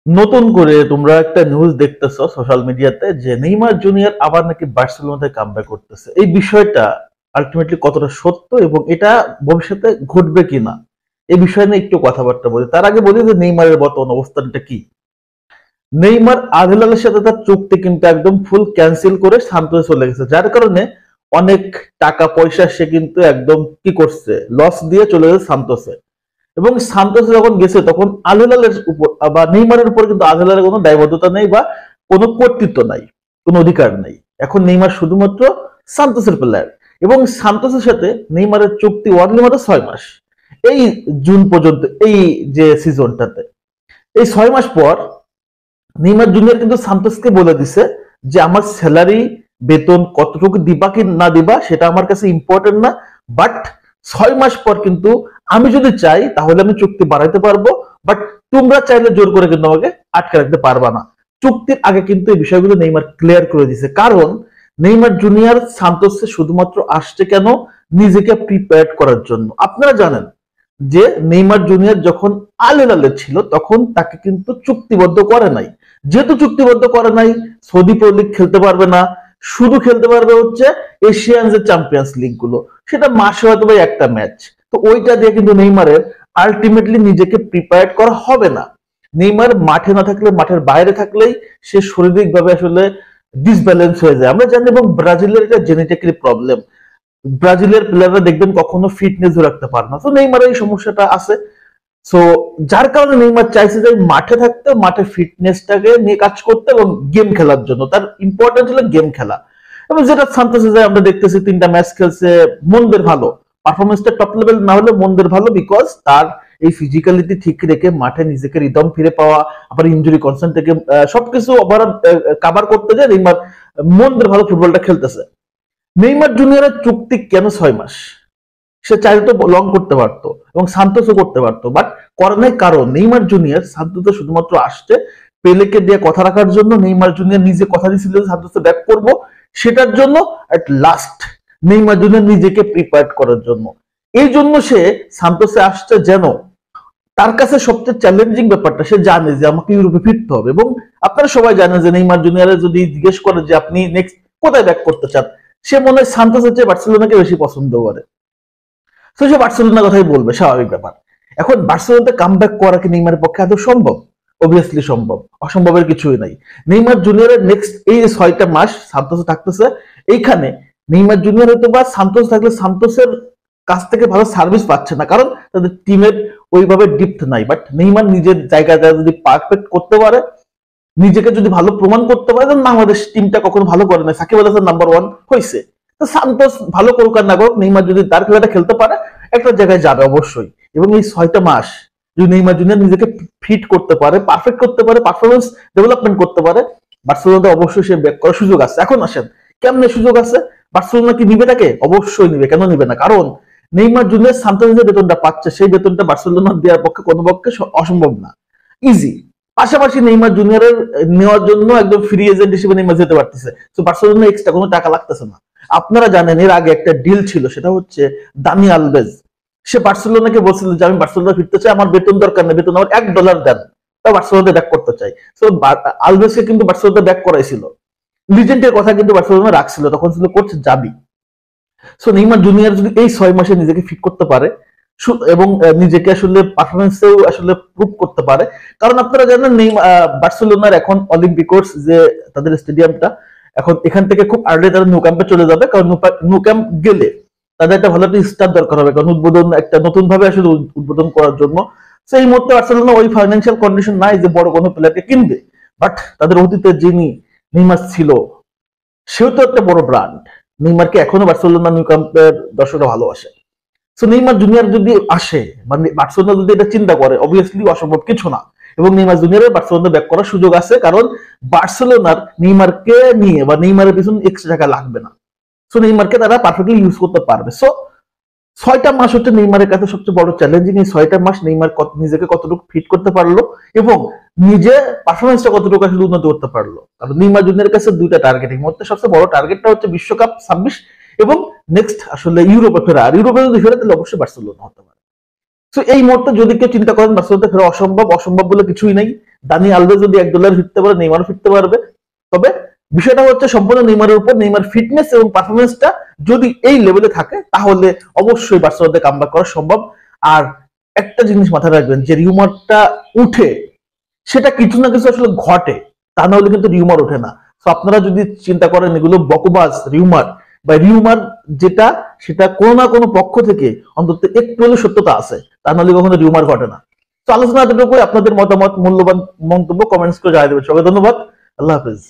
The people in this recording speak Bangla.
নতুন করে তোমরা একটা নিউজ দেখতেছো সোশ্যাল মিডিয়াতে যে নেইমার জুনিয়র আবার নাকি বার্সেলোনাতে কামব্যাক করতেছে। এই বিষয়টা আলটিমেটলি কতটা সত্য এবং এটা ভবিষ্যতে ঘটবে কিনা এই বিষয় নিয়ে একটু কথাবার্তা বলি। তার আগে বলি যে নেইমারের বর্তমান অবস্থানটা কি। নেইমার আল হিলালের সাথে তার চুক্তি কিন্তু একদম ফুল ক্যান্সেল করে সান্তোসে চলে গেছে, যার কারণে অনেক টাকা পয়সা সে কিন্তু একদম কি করছে, লস দিয়ে চলে গেছে সান্তোসে। এবং সান্তোসে যখন গেছে তখন আল হিলালের উপর বা নেইমারের উপর কিন্তু আল হিলালের কোনো দায়বদ্ধতা নেই বা কোনো কর্তৃত্ব নাই, কোনো অধিকার নেই। এখন নেইমার শুধুমাত্র সান্তোসের প্লেয়ার এবং সান্তোসের সাথে নেইমারের চুক্তি অনলি মাত্র 6 মাস। এই জুন পর্যন্ত, এই যে সিজনটাতে, এই 6 মাস পর নেইমার জুনিয়র কিন্তু সান্তোসকে বলে দিছে যে আমার স্যালারি, বেতন কতটুকু দিবা কি না দিবা সেটা আমার কাছে ইম্পর্টেন্ট না, বাট 6 মাস পর কিন্তু আমি যদি চাই তাহলে আমি চুক্তি বাড়াইতে পারবো, বাট তোমরা চাইলে জোর করে কিন্তু আমাকে আটকে রাখতে পারবা না। চুক্তির আগে কিন্তু এই বিষয়গুলো নেইমার ক্লিয়ার করে দিছে, কারণ নেইমার জুনিয়র সান্তোসে শুধুমাত্র আসছে কেন, নিজেকে প্রিপেয়ার করার জন্য। আপনারা জানেন যে নেইমার জুনিয়র যখন আল হিলালে ছিল তখন তাকে কিন্তু চুক্তিবদ্ধ করে নাই। যেহেতু চুক্তিবদ্ধ করে নাই, সৌদি প্রো লিগ খেলতে পারবে না, শুধু খেলতে পারবে হচ্ছে এশিয়ান যে চ্যাম্পিয়ন্স লিগ গুলো, সেটা মাসে হয়তো বা একটা ম্যাচ। তো ওইটা দিয়ে কিন্তু নেইমারের আলটিমেটলি নিজেকে প্রিপেয়ার করা হবে না। নেইমার মাঠে না থাকলে, মাঠের বাইরে থাকলেই সে শারীরিকভাবে আসলে ডিসব্যালেন্স হয়ে যায়, আমরা জানি। এবং ব্রাজিলের এটা জেনেটিক্যালি প্রবলেম, ব্রাজিলের প্লেয়াররা দেখবেন কখনো ফিটনেস রাখতে পারে না, তো নেইমারের এই সমস্যাটা আছে। সো যার কারণে নেইমার চাইছে যে মাঠে থাকতে, মাঠে ফিটনেসটাকে নিয়ে কাজ করতে এবং গেম খেলার জন্য। তার ইম্পর্টেন্ট হলো গেম খেলা। এবং যেটা সান্তোসে যায় আমরা দেখতেছি 3টা ম্যাচ খেলছে, মনদের ভালো, পারফরমেন্সটা টপ লেভেল না হলে মনদের ভালো, বিকজ তার এই ফিজিক্যালিটি ঠিক রেখে মাঠে নিজেকে রিদম ফিরে পাওয়া, আবার ইনজুরি কনসার্ন থেকে সবকিছু ওভারঅল কাভার করতে যায় নেইমার মনদের ভালো ফুটবলটা খেলতেছে। নেইমার জুনিয়রের চুক্তি কেন 6 মাস? সে চাইলে তো লং করতে পারতো এবং সান্তোসও করতে পারতো, বাট করে নাই। কারণ নেইমার জুনিয়র সান্তোসে শুধুমাত্র আসছে পেলেকে দিয়ে কথা রাখার জন্য। নেইমার জুনিয়র নিজে কথা দিয়েছিল সান্তোসে ব্যাক করব, সেটার জন্য এট লাস্ট নেইমার জুনিয়র নিজেকে প্রিপেয়ার করার জন্য। এই জন্য সে সান্তোসে আসছে, যেন তার কাছে সবচেয়ে চ্যালেঞ্জিং ব্যাপারটা, সে জানে যে আমাকে ইউরোপে ফিরতে হবে। এবং আপনারা সবাই জানেন যে নেইমার জুনিয়রের যদি জিজ্ঞেস করে যে আপনি নেক্সট কোথায় ব্যাক করতে চান, সে মনে হয় সান্তোসের চেয়ে বার্সেলোনাকে বেশি পছন্দ করে। তো সে বার্সেলোনার কথাই বলবে, স্বাভাবিক ব্যাপার। এখন বার্সেলোনাতে কামব্যাক করা কি নেইমারের পক্ষে আদৌ সম্ভব? অবভিয়াসলি সম্ভব, অসম্ভবের কিছুই নাই। নেইমার জুনিয়রের নেক্সট এই যে 6টা মাস সান্তোসে থাকতেছে, এইখানে নেইমার জুনিয়র হয়তো বা সান্তোস থাকলে সান্তোসের কাছ থেকে ভালো সার্ভিস পাচ্ছে না, কারণ তাদের টিমের ওইভাবে ডিপথ নাই। বাট নেইমার নিজের জায়গাটা যদি পারফেক্ট করতে পারে, নিজেকে যদি ভালো প্রমাণ করতে পারে, তখন বাংলাদেশ টিমটা কখনো ভালো করে না, সাকিব আল হাসান নাম্বার 1 হয়েছে। তো সান্তোস ভালো করুক আর না করুক, নেইমার যদি তার খেলাটা খেলতে পারে একটা জায়গায় যাবে অবশ্যই। এবং এই 6টা মাস যদি নেইমার জুনিয়র নিজেকে ফিট করতে পারে, পারফেক্ট করতে পারে, পারফরমেন্স ডেভেলপমেন্ট করতে পারে, বার্সেলোনাতে অবশ্যই সে ব্যাক করার সুযোগ আছে। এখন আসেন কেমনে সুযোগ আছে, বার্সেলোনা কি নিবে তাকে? অবশ্যই নিবে, কেন নিবে না? কারণ নেইমার জুনিয়র সান্তোস যে বেতনটা পাচ্ছে, সেই বেতনটা বার্সেলোনা দেওয়ার পক্ষে কোনো পক্ষে অসম্ভব না, ইজি। পাশাপাশি নেইমার জুনিয়রের নেওয়ার জন্য একদম ফ্রি এজেন্ট হিসেবে নেইমার যেতে পারতেছে, তো বার্সেলোনা এক্সট্রা কোনো টাকা লাগতেছে না। আপনারা জানেন এর আগে একটা ডিল ছিল, সেটা হচ্ছে দানি আলভেজ। সে বার্সেলোনাকে বলছিল যে আমি বার্সেলোনা ফিরতে চাই, আমার বেতন দরকার নেই, বেতন আমার $1 দেন, তা বার্সেলোনাতে ব্যাক করতে চাই। তো আলভেজকে কিন্তু বার্সেলোনাতে ব্যাক করাইছিল, লিজেন্ডের কথা কিন্তু বার্সেলোনা রাখছিল, তখন ছিল কোচ জাবি। সো নেইমার জুনিয়র যদি এই 6 মাসে নিজেকে ফিট করতে পারে এবং নিজেকে আসলে পারফরমেন্সেও আসলে প্রুভ করতে পারে, কারণ আপনারা জানেন বার্সেলোনার এখন অলিম্পিকোস যে তাদের স্টেডিয়ামটা, এখন এখান থেকে খুব আর্লি তারা ন্যু ক্যাম্পে চলে যাবে, কারণ ন্যু ক্যাম্প গেলে তাদের একটা ভালো একটা স্টার দরকার হবে, কারণ উদ্বোধন একটা নতুন ভাবে আসলে উদ্বোধন করার জন্য। সেই মুহূর্তে বার্সেলোনা ওই ফাইন্যান্সিয়াল কন্ডিশন নাই যে বড় কোনো প্লেয়ারকে কিনবে, বাট তাদের অতীতে যিনি নেইমার ছিল, সেও তো একটা বড় ব্র্যান্ড। নেইমারকে এখনো বার্সেলোনা নিউ ক্যাম্পের দর্শকরা ভালোবাসে। সো নেইমার জুনিয়র যদি আসে, মানে বার্সেলোনা যদি এটা চিন্তা করে, অবভিয়াসলি অসম্ভব কিছু না। এবং নেইমার জুনিয়রের বার্সেলোনা ব্যাক করার সুযোগ আছে, কারণ বার্সেলোনার নেইমারকে নিয়ে বা নেইমারের পিছনে এক্সট্রা টাকা লাগবে না। সো নেইমারকে তারা পারফেক্টলি ইউজ করতে পারবে। সো 6টা মাস হচ্ছে নেইমারের কাছে সবচেয়ে বড় চ্যালেঞ্জিং। এই 6টা মাস নেইমার নিজেকে কতটুকু ফিট করতে পারলো এবং নিজে পারফরমেন্সটা কতটুকু আসলে উন্নতি করতে পারলো। কারণ নেইমার জুনিয়রের কাছে 2টা টার্গেট, এর মধ্যে সবচেয়ে বড় টার্গেটটা হচ্ছে বিশ্বকাপ 26 এবং নেক্সট আসলে ইউরোপে ফেরা। আর ইউরোপে যদি ফেরে তাহলে অবশ্যই বার্সেলোনা হতে পারে। তো এই মুহূর্তে যদি কেউ চিন্তা করেন বার্সেলোনাতে ফেরা অসম্ভব, অসম্ভব বলে কিছুই নেই। দানি আলভেজ যদি $1 ফিরতে পারে, নেইমারও ফিরতে পারবে। তবে বিষয়টা হচ্ছে সম্পূর্ণ নেইমারের উপর। নেইমার ফিটনেস এবং পারফরমেন্সটা যদি এই লেভেলে থাকে তাহলে অবশ্যই বার্সেলোনাতে কামব্যাক করা সম্ভব। আর একটা জিনিস মাথায় রাখবেন, যে রিউমারটা উঠে সেটা কিছু না কিছু আসলে ঘটে, তা না হলে কিন্তু রিউমার ওঠে না। তো আপনারা যদি চিন্তা করেন এগুলো বকবাস রিউমার বা রিউমার যেটা, সেটা কোনো না কোনো পক্ষ থেকে অন্তত একটু হলে সত্যতা আছে, তা নাহলে কখনো রিউমার ঘটে না। তো আলোচনা এতটুকু। আপনাদের মতামত, মূল্যবান মন্তব্য কমেন্টস করে জানিয়ে দেবেন। সবাই ধন্যবাদ। আল্লাহ হাফেজ।